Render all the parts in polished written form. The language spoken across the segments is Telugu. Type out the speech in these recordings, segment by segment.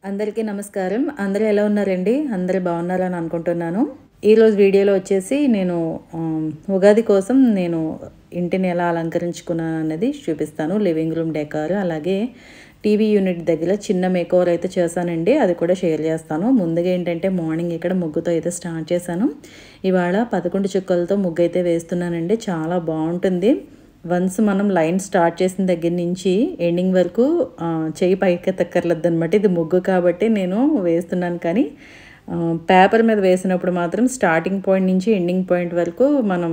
అందరికీ నమస్కారం. అందరూ ఎలా ఉన్నారండి? అందరూ బాగున్నారని అనుకుంటున్నాను. ఈరోజు వీడియోలో వచ్చేసి నేను ఉగాది కోసం నేను ఇంటిని ఎలా అలంకరించుకున్నాననేది చూపిస్తాను. లివింగ్ రూమ్ డెకార్, అలాగే టీవీ యూనిట్ దగ్గర చిన్న మేకోవర్ అయితే చేశానండి. అది కూడా షేర్ చేస్తాను. ముందుగా ఏంటంటే మార్నింగ్ ఇక్కడ ముగ్గుతో అయితే స్టార్ట్ చేశాను. ఇవాళ 11 చుక్కలతో ముగ్గు అయితే వేస్తున్నానండి. చాలా బాగుంటుంది. వన్స్ మనం లైన్ స్టార్ట్ చేసిన దగ్గర నుంచి ఎండింగ్ వరకు చెయ్యి పైకెత్తక్కర్లేదనమాట. ఇది ముగ్గు కాబట్టి నేను వేస్తున్నాను, కానీ పేపర్ మీద వేసినప్పుడు మాత్రం స్టార్టింగ్ పాయింట్ నుంచి ఎండింగ్ పాయింట్ వరకు మనం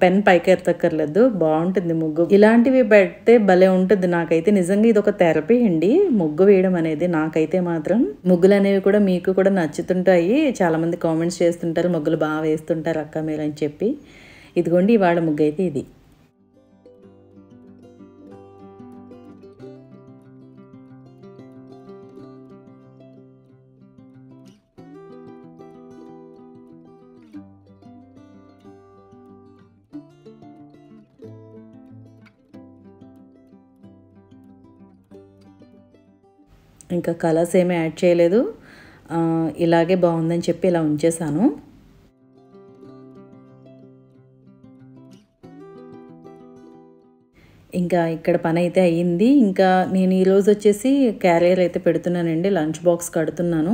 పెన్ పైకెత్తక్కర్లేదు. బాగుంటుంది ముగ్గు. ఇలాంటివి పెడితే భలే ఉంటుంది. నాకైతే నిజంగా ఇది ఒక థెరపీ అండి, ముగ్గు వేయడం అనేది. నాకైతే మాత్రం ముగ్గులు అనేవి కూడా మీకు కూడా నచ్చుతుంటాయి. చాలామంది కామెంట్స్ చేస్తుంటారు, ముగ్గులు బాగా వేస్తుంటారు అక్క మీరు అని చెప్పి. ఇదిగోండి ఇవాళ ముగ్గు అయితే ఇది. ఇంకా కలర్స్ ఏమీ యాడ్ చేయలేదు. ఇలాగే బాగుందని చెప్పి ఇలా ఉంచేసాను. ఇంకా ఇక్కడ పని అయితే అయ్యింది. ఇంకా నేను ఈరోజు వచ్చేసి క్యారియర్ అయితే పెడుతున్నానండి, లంచ్ బాక్స్ కడుతున్నాను.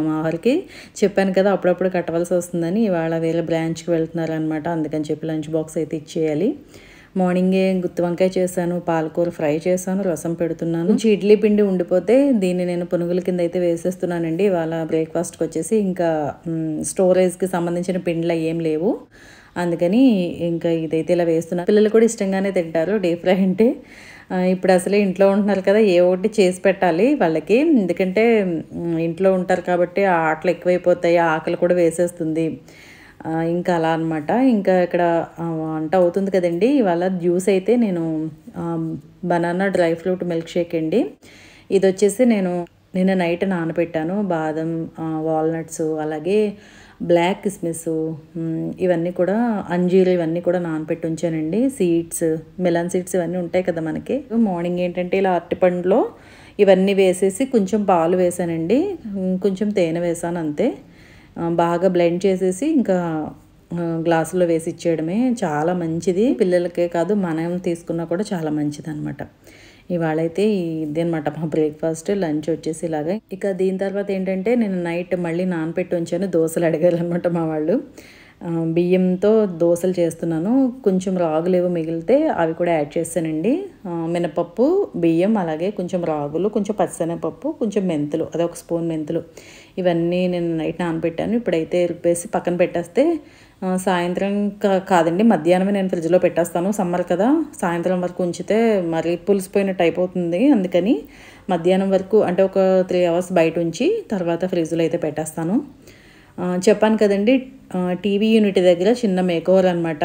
మా వారికి చెప్పాను కదా అప్పుడప్పుడు కట్టవలసి వస్తుందని. ఇవాళ వేరే బ్రాంచ్కి వెళ్తున్నారనమాట, అందుకని చెప్పి లంచ్ బాక్స్ అయితే ఇచ్చేయాలి. మార్నింగే గుత్తి వంకాయ చేశాను, పాలకూర ఫ్రై చేశాను, రసం పెడుతున్నాను. ఇడ్లీ పిండి ఉండిపోతే దీన్ని నేను పునుగుల కింద అయితే వేసేస్తున్నానండి. ఇవాళ బ్రేక్ఫాస్ట్కి వచ్చేసి ఇంకా స్టోరేజ్కి సంబంధించిన పిండిలు ఏం లేవు, అందుకని ఇంకా ఇదైతే ఇలా వేస్తున్నాను. పిల్లలు కూడా ఇష్టంగానే తింటారు డీప్ ఫ్రై అంటే. ఇప్పుడు అసలే ఇంట్లో ఉంటున్నారు కదా, ఏ ఒకటి చేసి పెట్టాలి వాళ్ళకి. ఎందుకంటే ఇంట్లో ఉంటారు కాబట్టి ఆటలు ఎక్కువైపోతాయి, ఆకలి కూడా వేసేస్తుంది. ఇంకా అలా అనమాట. ఇంకా ఇక్కడ వంట అవుతుంది కదండి. ఇవాళ జ్యూస్ అయితే నేను banana dry fruit milk shake అండి. ఇది వచ్చేసి నేను నిన్న నైట్ నానబెట్టాను. బాదం, వాల్నట్స్, అలాగే బ్లాక్ కిస్మిస్, ఇవన్నీ కూడా అంజీరు, ఇవన్నీ కూడా నానబెట్టి ఉంచానండి. సీడ్స్, మెలన్ సీడ్స్ ఇవన్నీ ఉంటాయి కదా మనకి. మార్నింగ్ ఏంటంటే ఇలా అరటిపండులో ఇవన్నీ వేసేసి కొంచెం పాలు వేసానండి, కొంచెం తేనె వేసాను అంతే. బాగా బ్లెండ్ చేసేసి ఇంకా గ్లాసులో వేసి ఇచ్చేయడమే. చాలా మంచిది, పిల్లలకే కాదు మనం తీసుకున్నా కూడా చాలా మంచిది అనమాట. ఇవాళ అయితే ఇది అనమాట మా బ్రేక్ఫాస్ట్. లంచ్ వచ్చేసి ఇలాగా. ఇక దీని తర్వాత ఏంటంటే నేను నైట్ మళ్ళీ నానపెట్టి ఉంచాను. దోశలు అడిగారనమాట మా వాళ్ళు. బియ్యంతో దోశలు చేస్తున్నాను. కొంచెం రాగులేవో మిగిలితే అవి కూడా యాడ్ చేస్తానండి. మినపప్పు, బియ్యం, అలాగే కొంచెం రాగులు, కొంచెం పచ్చిశనగపప్పు, కొంచెం మెంతులు, అదొక స్పూన్ మెంతులు, ఇవన్నీ నేను నైట్ నానబెట్టాను. ఇప్పుడైతే రుబ్బేసి పక్కన పెట్టేస్తే సాయంత్రం కాదండి మధ్యాహ్నమే నేను ఫ్రిడ్జ్లో పెట్టేస్తాను. సమ్మర్ కదా, సాయంత్రం వరకు ఉంచితే మరీ పులిసిపోయినట్టు అయిపోతుంది. అందుకని మధ్యాహ్నం వరకు అంటే ఒక 3 అవర్స్ బయట ఉంచి తర్వాత ఫ్రిడ్జ్లో అయితే పెట్టేస్తాను. చెప్పాను కదండి, టీవీ యూనిట్ దగ్గర చిన్న మేకోవర్ అనమాట.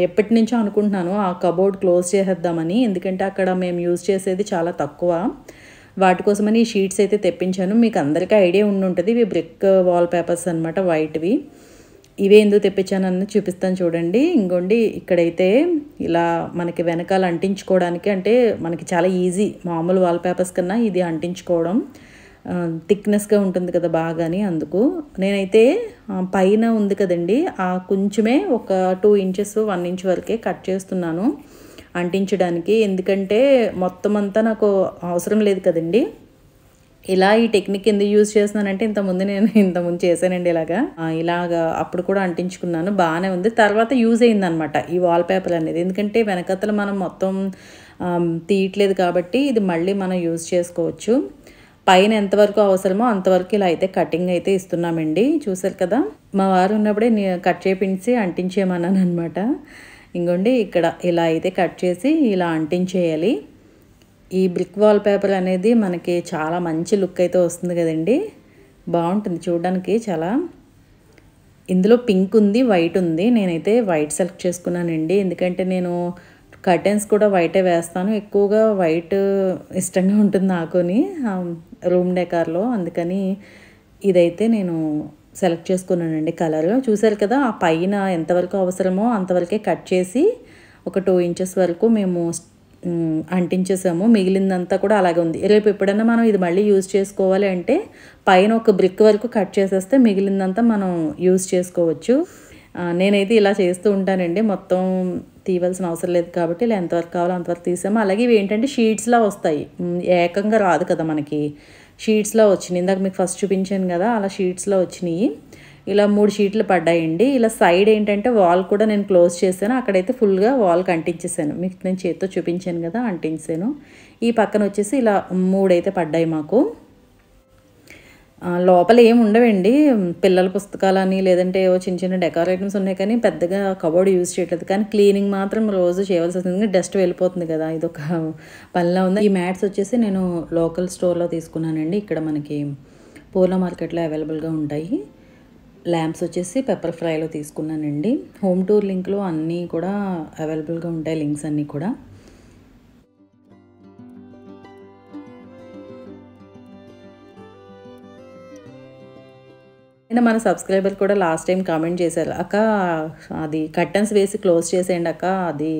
ఎప్పటి నుంచో అనుకుంటున్నాను ఆ కబోర్డ్ క్లోజ్ చేసేద్దామని, ఎందుకంటే అక్కడ మేము యూజ్ చేసేది చాలా తక్కువ. వాటి కోసమని ఈ షీట్స్ అయితే తెప్పించాను. మీకు అందరికీ ఐడియా ఉండి ఉంటుంది, ఇవి బ్రిక్ వాల్ పేపర్స్ అనమాట, వైట్వి. ఇవే ఎందుకు తెప్పించానని చూపిస్తాను చూడండి. ఇంకోండి ఇక్కడైతే ఇలా మనకి వెనకాల అంటించుకోవడానికి, అంటే మనకి చాలా ఈజీ, మామూలు వాల్ పేపర్స్ కన్నా ఇది అంటించుకోవడం థిక్నెస్గా ఉంటుంది కదా బాగాని. అందుకు నేనైతే పైన ఉంది కదండి ఆ కొంచెమే ఒక 2 ఇంచెస్ 1 ఇంచ్ వరకే కట్ చేస్తున్నాను అంటించడానికి. ఎందుకంటే మొత్తం అంతా నాకు అవసరం లేదు కదండి. ఇలా ఈ టెక్నిక్ ఎందుకు యూజ్ చేస్తున్నానంటే ఇంతకుముందు చేశానండి ఇలాగా అప్పుడు కూడా అంటించుకున్నాను, బాగానే ఉంది. తర్వాత యూజ్ అయిందనమాట ఈ వాల్ పేపర్ అనేది. ఎందుకంటే వెనకతలు మనం మొత్తం తీయట్లేదు కాబట్టి ఇది మళ్ళీ మనం యూజ్ చేసుకోవచ్చు. పైన ఎంతవరకు అవసరమో అంతవరకు ఇలా అయితే కటింగ్ అయితే ఇస్తున్నామండి. చూసారు కదా, మా వారు ఉన్నప్పుడే కట్ చేపించి అంటించేయమన్నాను అనమాట. ఇంకోండి ఇక్కడ ఇలా అయితే కట్ చేసి ఇలా అంటించేయాలి. ఈ బ్రిక్ వాల్ పేపర్ అనేది మనకి చాలా మంచి లుక్ అయితే వస్తుంది కదండి, బాగుంటుంది చూడడానికి చాలా. ఇందులో పింక్ ఉంది, వైట్ ఉంది. నేనైతే వైట్ సెలెక్ట్ చేసుకున్నానండి, ఎందుకంటే నేను కర్టెన్స్ కూడా వైటే వేస్తాను. ఎక్కువగా వైట్ ఇష్టంగా ఉంటుంది నాకుని రూమ్ డెకార్లో, అందుకని ఇదైతే నేను సెలెక్ట్ చేసుకున్నానండి కలర్. చూసారు కదా, ఆ పైన ఎంతవరకు అవసరమో అంతవరకే కట్ చేసి ఒక 2 ఇంచెస్ వరకు మేము అంటించేసాము. మిగిలిందంతా కూడా అలాగే ఉంది. రేపు ఎప్పుడైనా మనం ఇది మళ్ళీ యూజ్ చేసుకోవాలి అంటే పైన ఒక బ్రిక్ వరకు కట్ చేసేస్తే మిగిలిందంతా మనం యూజ్ చేసుకోవచ్చు. నేనైతే ఇలా చేస్తూ ఉంటానండి. మొత్తం తీయవలసిన అవసరం లేదు కాబట్టి ఇలా ఎంతవరకు కావాలో అంతవరకు తీసాము. అలాగే ఇవి ఏంటంటే షీట్స్‌లా వస్తాయి. ఏకంగా రాదు కదా మనకి. షీట్స్‌లా వచ్చినాయి. ఇందాక మీకు ఫస్ట్ చూపించాను కదా, అలా షీట్స్‌లో వచ్చినాయి. ఇలా 3 షీట్లు పడ్డాయండి. ఇలా సైడ్ ఏంటంటే వాల్ కూడా నేను క్లోజ్ చేశాను. అక్కడైతే ఫుల్‌గా వాల్‌కి అంటించేసాను. మీకు నేను చేత్తో చూపించాను కదా, అంటించాను. ఈ పక్కన వచ్చేసి ఇలా 3 అయితే పడ్డాయి మాకు. లోపల ఏమి ఉండవండి. పిల్లల పుస్తకాలని లేదంటే ఏవో చిన్న చిన్న డెకార్ ఐటమ్స్ ఉన్నాయి కానీ పెద్దగా కబోర్డ్ యూజ్ చేయట్లేదు. కానీ క్లీనింగ్ మాత్రం రోజు చేయవలసి వస్తుంది. డస్ట్ వెళ్ళిపోతుంది కదా, ఇదొక పనిలా ఉంది. ఈ మ్యాట్స్ వచ్చేసి నేను లోకల్ స్టోర్‌లో తీసుకున్నానండి. ఇక్కడ మనకి పూర్ణ మార్కెట్‌లో అవైలబుల్‌గా ఉంటాయి. ల్యాంప్స్ వచ్చేసి పెప్పర్ ఫ్రైలో తీసుకున్నానండి. హోమ్ టూర్ లింక్‌లో అన్నీ కూడా అవైలబుల్‌గా ఉంటాయి, లింక్స్ అన్నీ కూడా. మన సబ్స్క్రైబర్ కూడా లాస్ట్ టైం కామెంట్ చేశారు, అక్క అది కర్టన్స్ వేసి క్లోజ్ చేసేయండి అక్క అది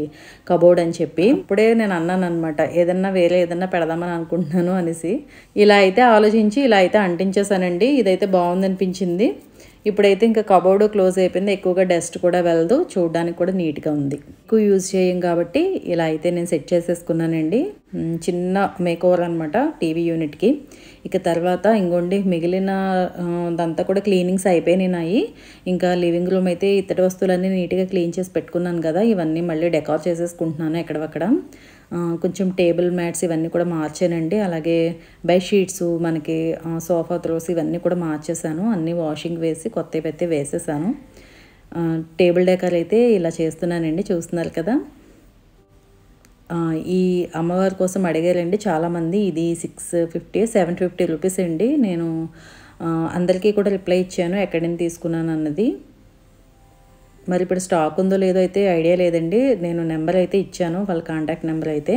కబోర్డ్ అని చెప్పి. ఇప్పుడే నేను అన్నాను అనమాట, ఏదన్నా వేరే ఏదన్నా పెడదామని అనుకుంటున్నాను అనేసి. ఇలా అయితే ఆలోచించి ఇలా అయితే అంటించేసానండి. ఇదైతే బాగుందనిపించింది. ఇప్పుడైతే ఇంకా కబోర్డు క్లోజ్ అయిపోయింది. ఎక్కువగా డస్ట్ కూడా వెళ్ళదు, చూడడానికి కూడా నీట్గా ఉంది. ఎక్కువ యూజ్ చేయం కాబట్టి ఇలా అయితే నేను సెట్ చేసేసుకున్నానండి. చిన్న మేకోవర్ అనమాట టీవీ యూనిట్కి. ఇక తర్వాత ఇంకోండి మిగిలిన దంతా కూడా క్లీనింగ్స్ అయిపోయినాయి. ఇంకా లివింగ్ రూమ్ అయితే ఇత్తడి వస్తువులన్నీ నీట్గా క్లీన్ చేసి పెట్టుకున్నాను కదా, ఇవన్నీ మళ్ళీ డెకార్ చేసేసుకుంటున్నాను ఎక్కడక్కడ. కొంచెం టేబుల్ మ్యాట్స్ ఇవన్నీ కూడా మార్చానండి. అలాగే బెడ్షీట్స్, మనకి సోఫా త్రోస్ ఇవన్నీ కూడా మార్చేసాను. అన్నీ వాషింగ్ వేసి కొత్తవి అయితే వేసేసాను. టేబుల్ డెకార్ అయితే ఇలా చేస్తున్నానండి, చూస్తున్నారు కదా. ఈ అమ్మవారి కోసం అడిగారండి చాలామంది. ఇది 650 750 రూపీస్ అండి. నేను అందరికీ కూడా రిప్లై ఇచ్చాను ఎక్కడి నుంచి తీసుకున్నాను అన్నది. మరి ఇప్పుడు స్టాక్ ఉందో లేదో అయితే ఐడియా లేదండి. నేను నెంబర్ అయితే ఇచ్చాను, వాళ్ళ కాంటాక్ట్ నెంబర్ అయితే.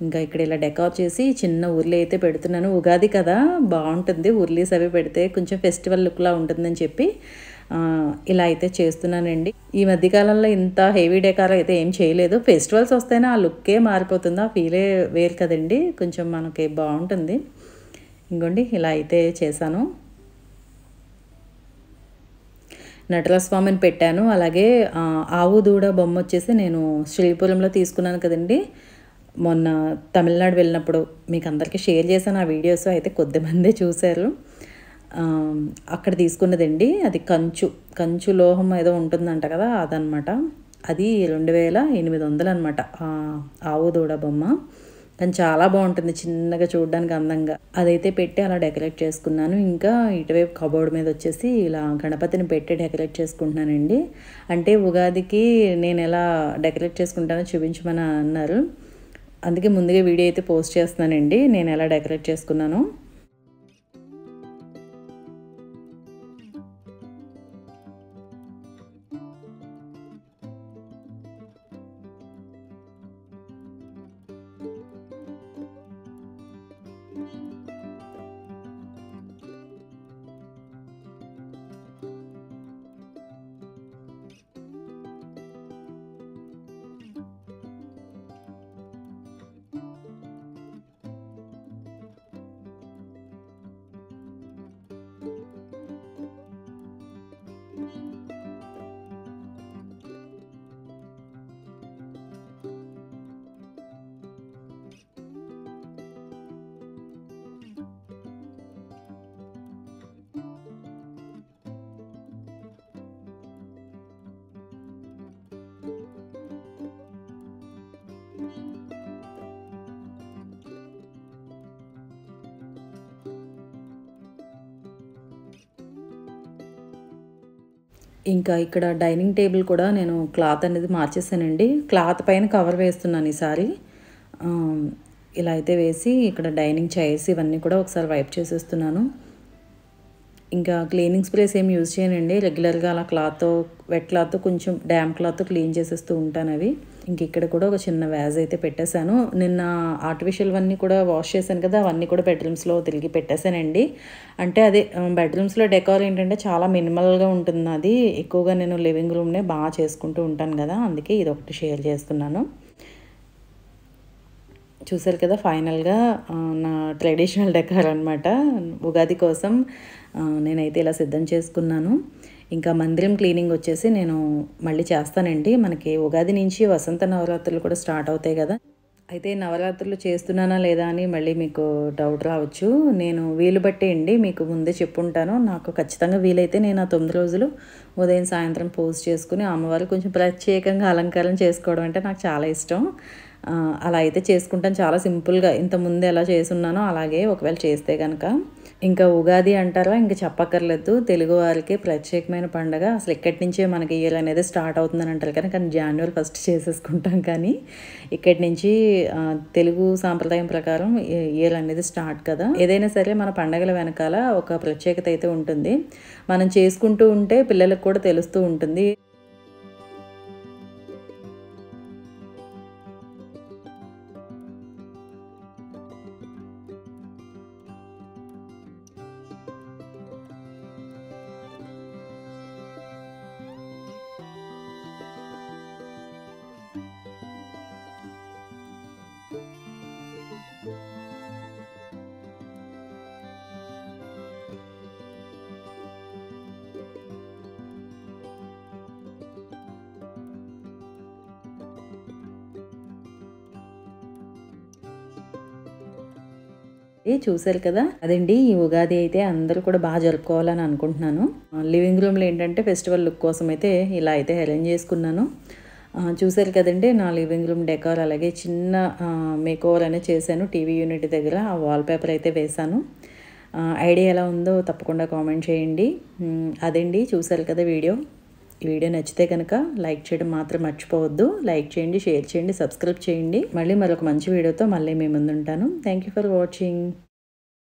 ఇంకా ఇక్కడ ఇలా డెకార్ చేసి చిన్న ఉర్లి అయితే పెడుతున్నాను. ఉగాది కదా, బాగుంటుంది ఉర్లీస్ అవి పెడితే, కొంచెం ఫెస్టివల్ లుక్లా ఉంటుందని చెప్పి ఇలా అయితే చేస్తున్నానండి. ఈ మధ్యకాలంలో ఇంత హెవీ డెకార్ అయితే ఏం చేయలేదు. ఫెస్టివల్స్ వస్తేనే ఆ లుక్కే మారిపోతుంది, ఆ ఫీలే వేరు కదండి, కొంచెం మనకి బాగుంటుంది. ఇంకోండి ఇలా అయితే చేశాను. నటరాజస్వామిని పెట్టాను. అలాగే ఆవు దూడ బొమ్మ వచ్చేసి నేను శ్రీపురంలో తీసుకున్నాను కదండి, మొన్న తమిళనాడు వెళ్ళినప్పుడు మీకు అందరికీ షేర్ చేశాను ఆ వీడియోస్. అయితే కొద్దిమందే చూశారు. అక్కడ తీసుకున్నదండి. అది కంచు లోహం ఏదో ఉంటుందంట కదా, అదనమాట. అది 2800 అనమాట ఆవు దూడ బొమ్మ. కానీ చాలా బాగుంటుంది, చిన్నగా చూడడానికి అందంగా. అదైతే పెట్టి అలా డెకరేట్ చేసుకున్నాను. ఇంకా ఇటువైపు కబోర్డ్ మీద వచ్చేసి ఇలా గణపతిని పెట్టి డెకరేట్ చేసుకుంటున్నానండి. అంటే ఉగాదికి నేను ఎలా డెకరేట్ చేసుకుంటానో చూపించమని అన్నారు, అందుకే ముందుగా వీడియో అయితే పోస్ట్ చేస్తున్నానండి నేను ఎలా డెకరేట్ చేసుకున్నానో. ఇంకా ఇక్కడ డైనింగ్ టేబుల్ కూడా నేను క్లాత్ అనేది మార్చేసానండి. క్లాత్ పైన కవర్ వేస్తున్నాను ఈసారి. ఇలా అయితే వేసి ఇక్కడ డైనింగ్ చైర్స్ ఇవన్నీ కూడా ఒకసారి వైప్ చేసేస్తున్నాను. ఇంకా క్లీనింగ్ స్ప్రేస్ ఏం యూజ్ చేయనండి. రెగ్యులర్గా అలా క్లాత్తో, వెట్ క్లాత్తో, కొంచెం డ్యామ్ క్లాత్తో క్లీన్ చేసేస్తూ ఉంటాను అవి. ఇంక ఇక్కడ కూడా ఒక చిన్న వ్యాజ్ అయితే పెట్టేశాను. నిన్న ఆర్టిఫిషియల్ అన్నీ కూడా వాష్ చేశాను కదా, అవన్నీ కూడా బెడ్రూమ్స్లో తిరిగి పెట్టేశానండి. అంటే అదే బెడ్రూమ్స్లో డెకార్ ఏంటంటే చాలా మినిమల్గా ఉంటుంది. అది ఎక్కువగా నేను లివింగ్ రూమ్నే బాగా చేసుకుంటూ ఉంటాను కదా, అందుకే ఇది ఒకటి షేర్ చేస్తున్నాను. చూసారు కదా ఫైనల్గా నా ట్రెడిషనల్ డెకర్ అనమాట. ఉగాది కోసం నేనైతే ఇలా సిద్ధం చేసుకున్నాను. ఇంకా మందిరం క్లీనింగ్ వచ్చేసి నేను మళ్ళీ చేస్తానండి. మనకి ఉగాది నుంచి వసంత నవరాత్రులు కూడా స్టార్ట్ అవుతాయి కదా. అయితే నవరాత్రులు చేస్తున్నానా లేదా అని మళ్ళీ మీకు డౌట్ రావచ్చు. నేను వీలు బట్టి అండి మీకు ముందే చెప్పుంటాను. నాకు ఖచ్చితంగా వీలైతే నేను ఆ 9 రోజులు ఉదయం సాయంత్రం పూజ చేసుకుని అమ్మవారు కొంచెం ప్రత్యేకంగా అలంకారం చేసుకోవడం అంటే నాకు చాలా ఇష్టం. అలా అయితే చేసుకుంటాను చాలా సింపుల్గా. ఇంతకుముందు ఎలా చేసున్నానో అలాగే ఒకవేళ చేస్తే కనుక. ఇంకా ఉగాది అంటారా ఇంక చెప్పక్కర్లేదు. తెలుగు వారికి ప్రత్యేకమైన పండగ. అసలు ఇక్కడి నుంచే మనకి ఇయర్ అనేది స్టార్ట్ అవుతుందని అంటారు కానీ జనవరి 1 చేసేసుకుంటాం. కానీ ఇక్కడి నుంచి తెలుగు సాంప్రదాయం ప్రకారం ఇయర్ అనేది స్టార్ట్ కదా. ఏదైనా సరే మన పండగల వెనకాల ఒక ప్రత్యేకత అయితే ఉంటుంది. మనం చేసుకుంటూ ఉంటే పిల్లలకు కూడా తెలుస్తూ ఉంటుంది. చూసారు కదా, అదండి ఈ ఉగాది అయితే అందరూ కూడా బాగా జరుపుకోవాలని అనుకుంటున్నాను. లివింగ్ రూమ్లో ఏంటంటే ఫెస్టివల్ లుక్ కోసం అయితే ఇలా అయితే అరేంజ్ చేసుకున్నాను. చూసారు కదండి నా లివింగ్ రూమ్ డెకార్. అలాగే చిన్న మేక్ ఓవర్ అనేది చేశాను టీవీ యూనిట్ దగ్గర. ఆ వాల్పేపర్ అయితే వేశాను. ఐడియా ఎలా ఉందో తప్పకుండా కామెంట్ చేయండి. అదండి చూసారు కదా వీడియో. ఈ వీడియో నచ్చితే కనుక లైక్ చేయడం మాత్రం మర్చిపోవద్దు. లైక్ చేయండి, షేర్ చేయండి, సబ్స్క్రైబ్ చేయండి. మళ్ళీ మరొక మంచి వీడియోతో మళ్ళీ మీ ముందు ఉంటాను. Thank you for watching.